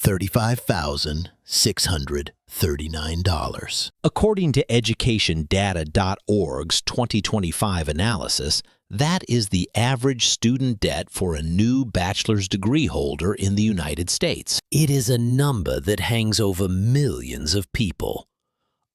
$35,639. According to educationdata.org's 2025 analysis, that is the average student debt for a new bachelor's degree holder in the United States. It is a number that hangs over millions of people.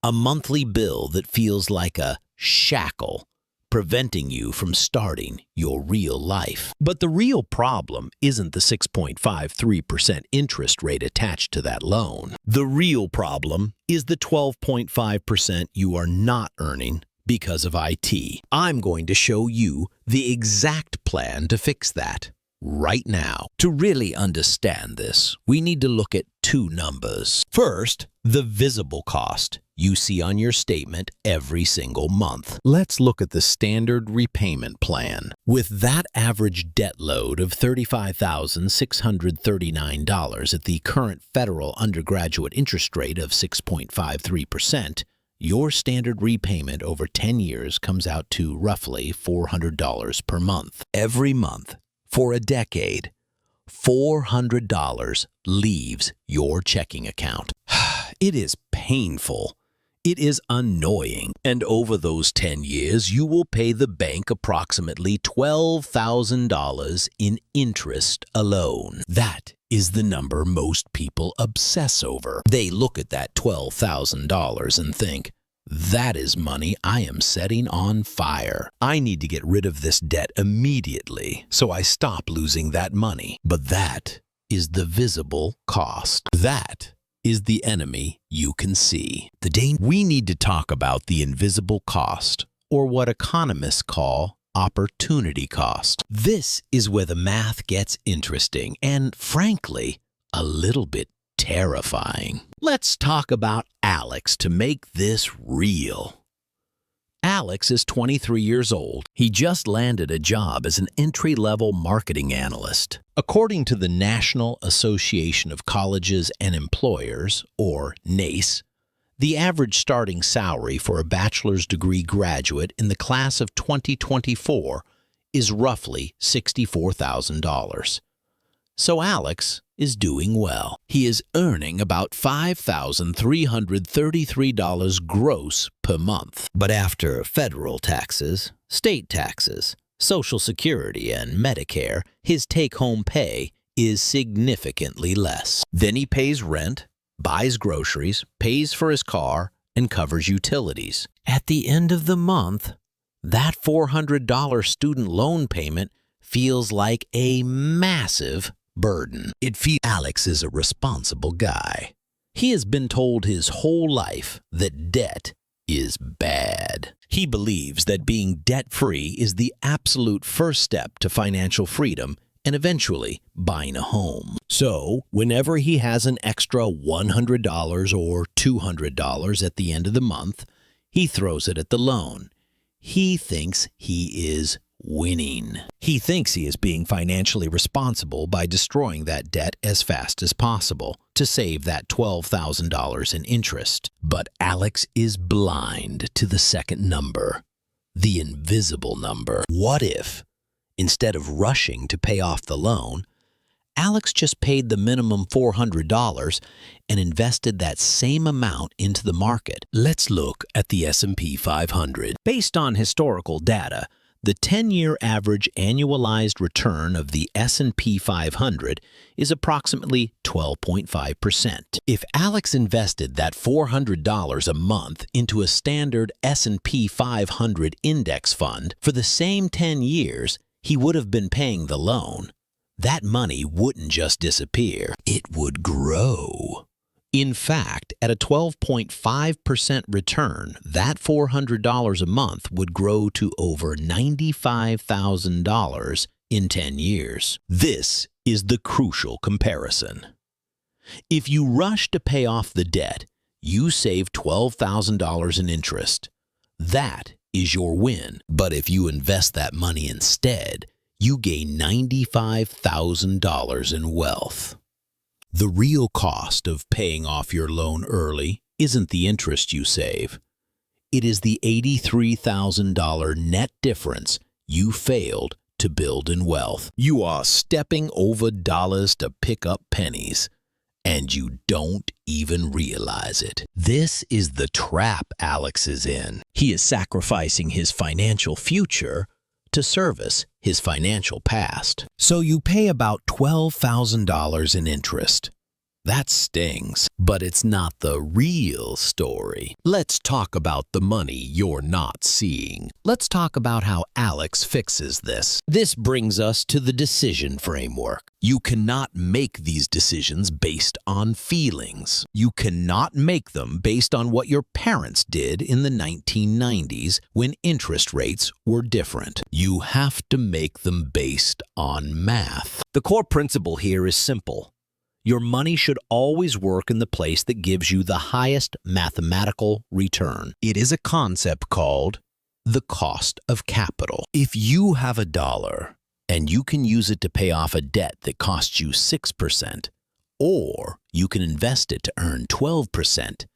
A monthly bill that feels like a shackle, preventing you from starting your real life. But the real problem isn't the 6.53% interest rate attached to that loan. The real problem is the 12.5% you are not earning because of IT. I'm going to show you the exact plan to fix that right now. To really understand this, we need to look at two numbers. First, the visible cost you see on your statement every single month. Let's look at the standard repayment plan. With that average debt load of $35,639 at the current federal undergraduate interest rate of 6.53%, your standard repayment over 10 years comes out to roughly $400 per month. Every month, for a decade, $400 leaves your checking account. It is painful. It is annoying. And over those 10 years, you will pay the bank approximately $12,000 in interest alone. That is the number most people obsess over. They look at that $12,000 and think, that is money I am setting on fire. I need to get rid of this debt immediately so I stop losing that money. But that is the visible cost. That is the enemy you can see. We need to talk about the invisible cost, or what economists call opportunity cost. This is where the math gets interesting and, frankly, a little bit terrifying. Let's talk about Alex to make this real. Alex is 23 years old. He just landed a job as an entry-level marketing analyst. According to the National Association of Colleges and Employers, or NACE, the average starting salary for a bachelor's degree graduate in the class of 2024 is roughly $64,000. So Alex is doing well. He is earning about $5,333 gross per month. But after federal taxes, state taxes, Social Security, and Medicare, his take-home pay is significantly less. Then he pays rent, buys groceries, pays for his car, and covers utilities. At the end of the month, that $400 student loan payment feels like a massive burden. Alex is a responsible guy. He has been told his whole life that debt is bad. He believes that being debt-free is the absolute first step to financial freedom and eventually buying a home. So, whenever he has an extra $100 or $200 at the end of the month, he throws it at the loan. He thinks he is winning. He thinks he is being financially responsible by destroying that debt as fast as possible to save that $12,000 in interest. But Alex is blind to the second number, the invisible number. What if, instead of rushing to pay off the loan, Alex just paid the minimum $400 and invested that same amount into the market? Let's look at the S&P 500. Based on historical data, the 10-year average annualized return of the S&P 500 is approximately 12.5%. If Alex invested that $400 a month into a standard S&P 500 index fund for the same 10 years, he would have been paying the loan. That money wouldn't just disappear, it would grow. In fact, at a 12.5% return, that $400 a month would grow to over $95,000 in 10 years. This is the crucial comparison. If you rush to pay off the debt, you save $12,000 in interest. That is your win. But if you invest that money instead, you gain $95,000 in wealth. The real cost of paying off your loan early isn't the interest you save. It is the $83,000 net difference you failed to build in wealth. You are stepping over dollars to pick up pennies. and you don't even realize it. This is the trap Alex is in. He is sacrificing his financial future to service his financial past. So you pay about $12,000 in interest. That stings, but it's not the real story. Let's talk about the money you're not seeing. Let's talk about how Alex fixes this. This brings us to the decision framework. You cannot make these decisions based on feelings. You cannot make them based on what your parents did in the 1990s when interest rates were different. You have to make them based on math. The core principle here is simple. Your money should always work in the place that gives you the highest mathematical return. It is a concept called the cost of capital. If you have $1 and you can use it to pay off a debt that costs you 6%, or you can invest it to earn 12%,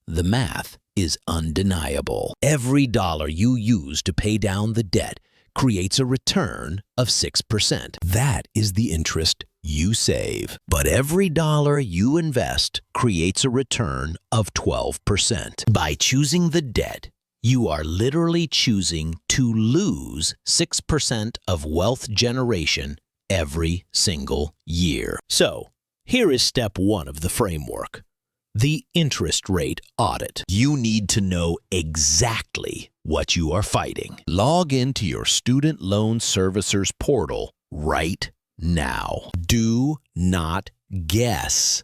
the math is undeniable. Every dollar you use to pay down the debt creates a return of 6%. That is the interest you save. But every dollar you invest creates a return of 12%. By choosing the debt, you are literally choosing to lose 6% of wealth generation every single year. So, here is step 1 of the framework. The interest rate audit. You need to know exactly what you are fighting. Log into your student loan servicer's portal right now. Do not guess.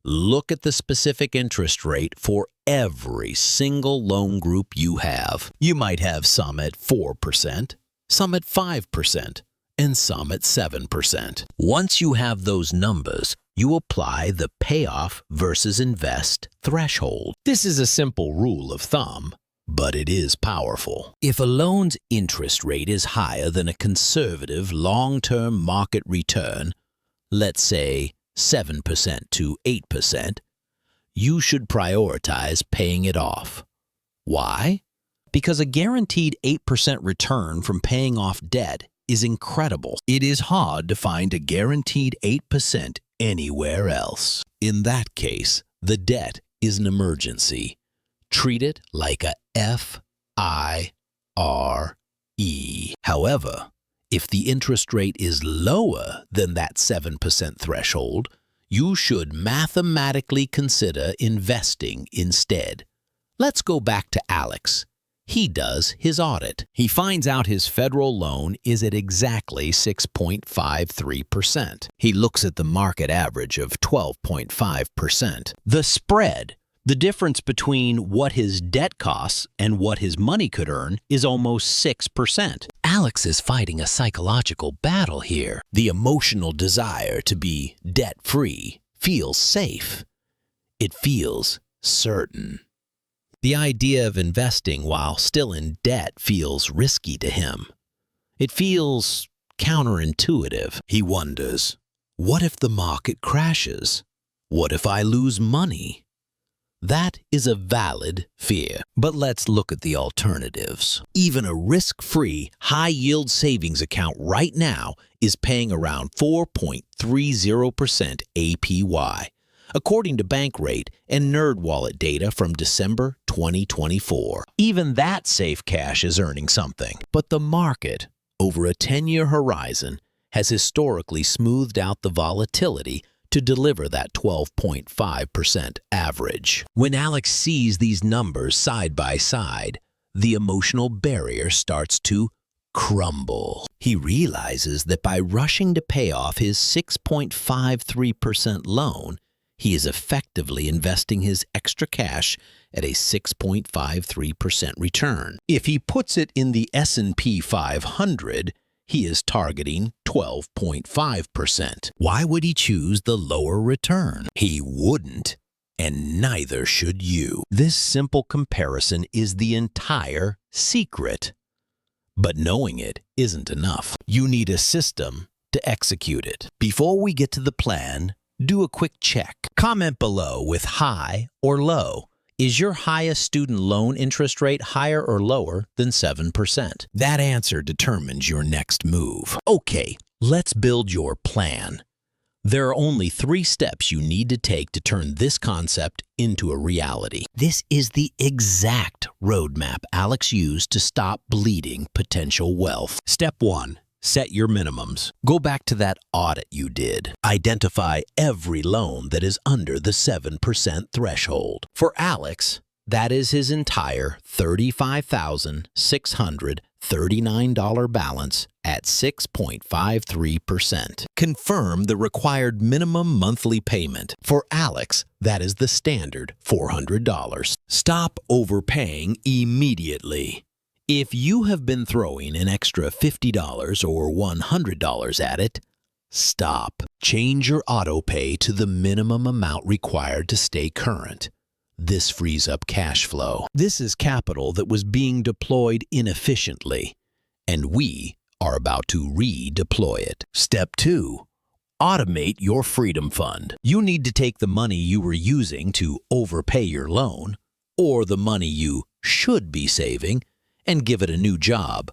Look at the specific interest rate for every single loan group you have. You might have some at 4%, some at 5%, and some at 7%. Once you have those numbers, you apply the payoff versus invest threshold. This is a simple rule of thumb, but it is powerful. If a loan's interest rate is higher than a conservative long-term market return, let's say 7% to 8%, you should prioritize paying it off. Why? Because a guaranteed 8% return from paying off debt is incredible. It is hard to find a guaranteed 8% anywhere else. In that case, the debt is an emergency. Treat it like a FIRE. However, if the interest rate is lower than that 7% threshold, you should mathematically consider investing instead. Let's go back to Alex. He does his audit. He finds out his federal loan is at exactly 6.53%. He looks at the market average of 12.5%. The spread, the difference between what his debt costs and what his money could earn, is almost 6%. Alex is fighting a psychological battle here. The emotional desire to be debt-free feels safe. It feels certain. The idea of investing while still in debt feels risky to him. It feels counterintuitive. He wonders, what if the market crashes? What if I lose money? That is a valid fear. But let's look at the alternatives. Even a risk-free, high-yield savings account right now is paying around 4.30% APY. According to Bankrate and NerdWallet data from December 2024. Even that safe cash is earning something. But the market, over a 10-year horizon, has historically smoothed out the volatility to deliver that 12.5% average. When Alex sees these numbers side by side, the emotional barrier starts to crumble. He realizes that by rushing to pay off his 6.53% loan, he is effectively investing his extra cash at a 6.53% return. If he puts it in the S&P 500, he is targeting 12.5%. Why would he choose the lower return? He wouldn't, and neither should you. This simple comparison is the entire secret. But knowing it isn't enough. You need a system to execute it. Before we get to the plan, do a quick check. Comment below with high or low. Is your highest student loan interest rate higher or lower than 7%? That answer determines your next move. Okay, let's build your plan. There are only 3 steps you need to take to turn this concept into a reality. This is the exact roadmap Alex used to stop bleeding potential wealth. Step 1. Set your minimums. Go back to that audit you did. Identify every loan that is under the 7% threshold. For Alex, that is his entire $35,639 balance at 6.53%. Confirm the required minimum monthly payment. For Alex, that is the standard $400. Stop overpaying immediately. If you have been throwing an extra $50 or $100 at it, stop. Change your auto pay to the minimum amount required to stay current. This frees up cash flow. This is capital that was being deployed inefficiently, and we are about to redeploy it. Step 2. Automate your freedom fund. You need to take the money you were using to overpay your loan, or the money you should be saving, and give it a new job.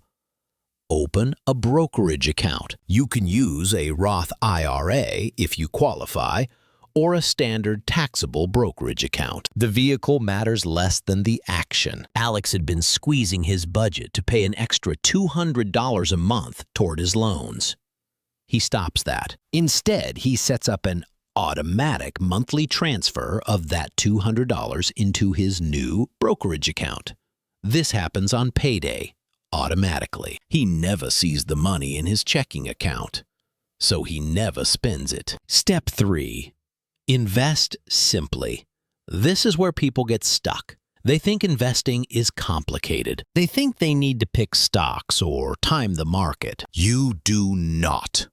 Open a brokerage account. You can use a Roth IRA if you qualify, or a standard taxable brokerage account. The vehicle matters less than the action. Alex had been squeezing his budget to pay an extra $200 a month toward his loans. He stops that. Instead, he sets up an automatic monthly transfer of that $200 into his new brokerage account. This happens on payday, automatically. He never sees the money in his checking account, so he never spends it. Step 3. Invest simply. This is where people get stuck. They think investing is complicated. They think they need to pick stocks or time the market. You do not.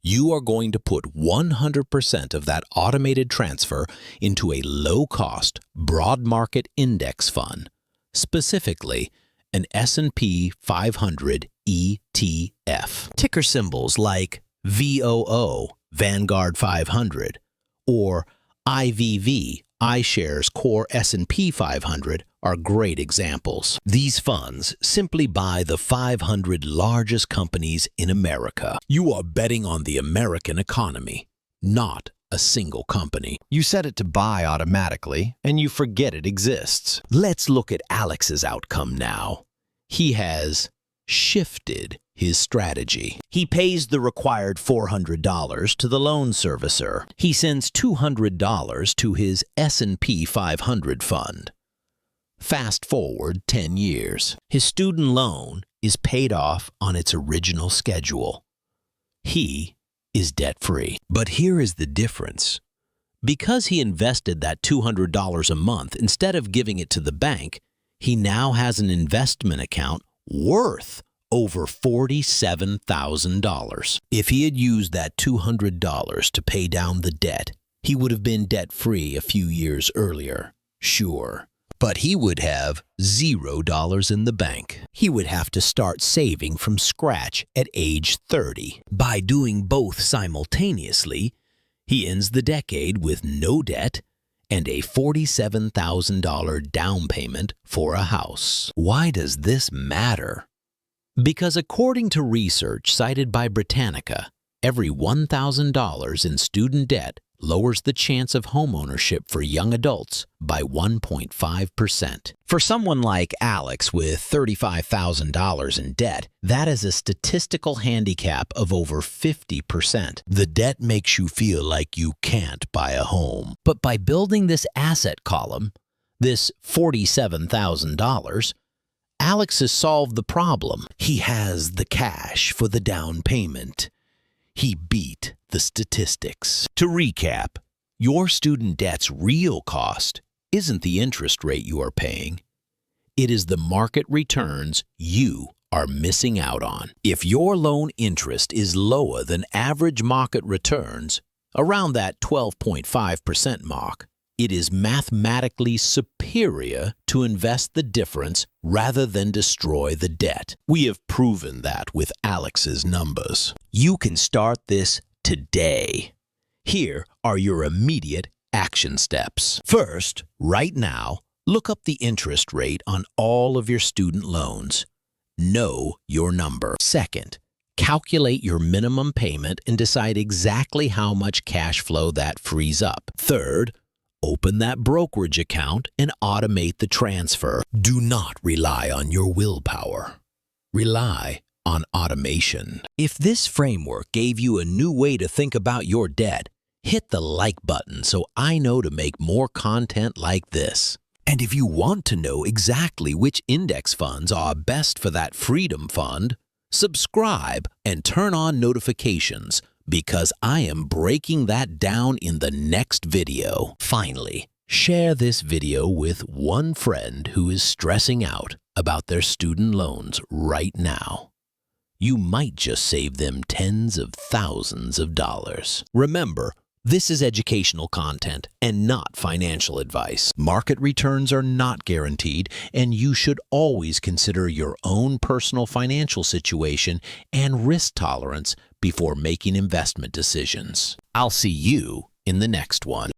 You are going to put 100% of that automated transfer into a low-cost, broad market index fund, specifically an S&P 500 ETF. Ticker symbols like VOO, Vanguard 500, or IVV, iShares Core S&P 500 are great examples. These funds simply buy the 500 largest companies in America. You are betting on the American economy, not a single company. You set it to buy automatically, and you forget it exists. Let's look at Alex's outcome now. He has shifted his strategy. He pays the required $400 to the loan servicer. He sends $200 to his S&P 500 fund. Fast forward 10 years. His student loan is paid off on its original schedule. He is debt-free. But here is the difference. Because he invested that $200 a month instead of giving it to the bank, he now has an investment account worth over $47,000. If he had used that $200 to pay down the debt, he would have been debt-free a few years earlier, sure. But he would have $0 in the bank. He would have to start saving from scratch at age 30. By doing both simultaneously, he ends the decade with no debt and a $47,000 down payment for a house. Why does this matter? Because according to research cited by Britannica, every $1,000 in student debt lowers the chance of homeownership for young adults by 1.5%. For someone like Alex with $35,000 in debt, that is a statistical handicap of over 50%. The debt makes you feel like you can't buy a home. But by building this asset column, this $47,000, Alex has solved the problem. He has the cash for the down payment. He beat the statistics. To recap, your student debt's real cost isn't the interest rate you are paying. It is the market returns you are missing out on. If your loan interest is lower than average market returns, around that 12.5% mark, it is mathematically superior to invest the difference rather than destroy the debt. We have proven that with Alex's numbers. You can start this today. Here are your immediate action steps. First, right now, look up the interest rate on all of your student loans. Know your number. Second, Calculate your minimum payment and decide exactly how much cash flow that frees up. Third, open that brokerage account and automate the transfer. Do not rely on your willpower. Rely on automation. If this framework gave you a new way to think about your debt, hit the like button so I know to make more content like this. And if you want to know exactly which index funds are best for that freedom fund, subscribe and turn on notifications because I am breaking that down in the next video. Finally, share this video with one friend who is stressing out about their student loans right now. You might just save them tens of thousands of dollars. Remember, this is educational content and not financial advice. Market returns are not guaranteed, and you should always consider your own personal financial situation and risk tolerance before making investment decisions. I'll see you in the next one.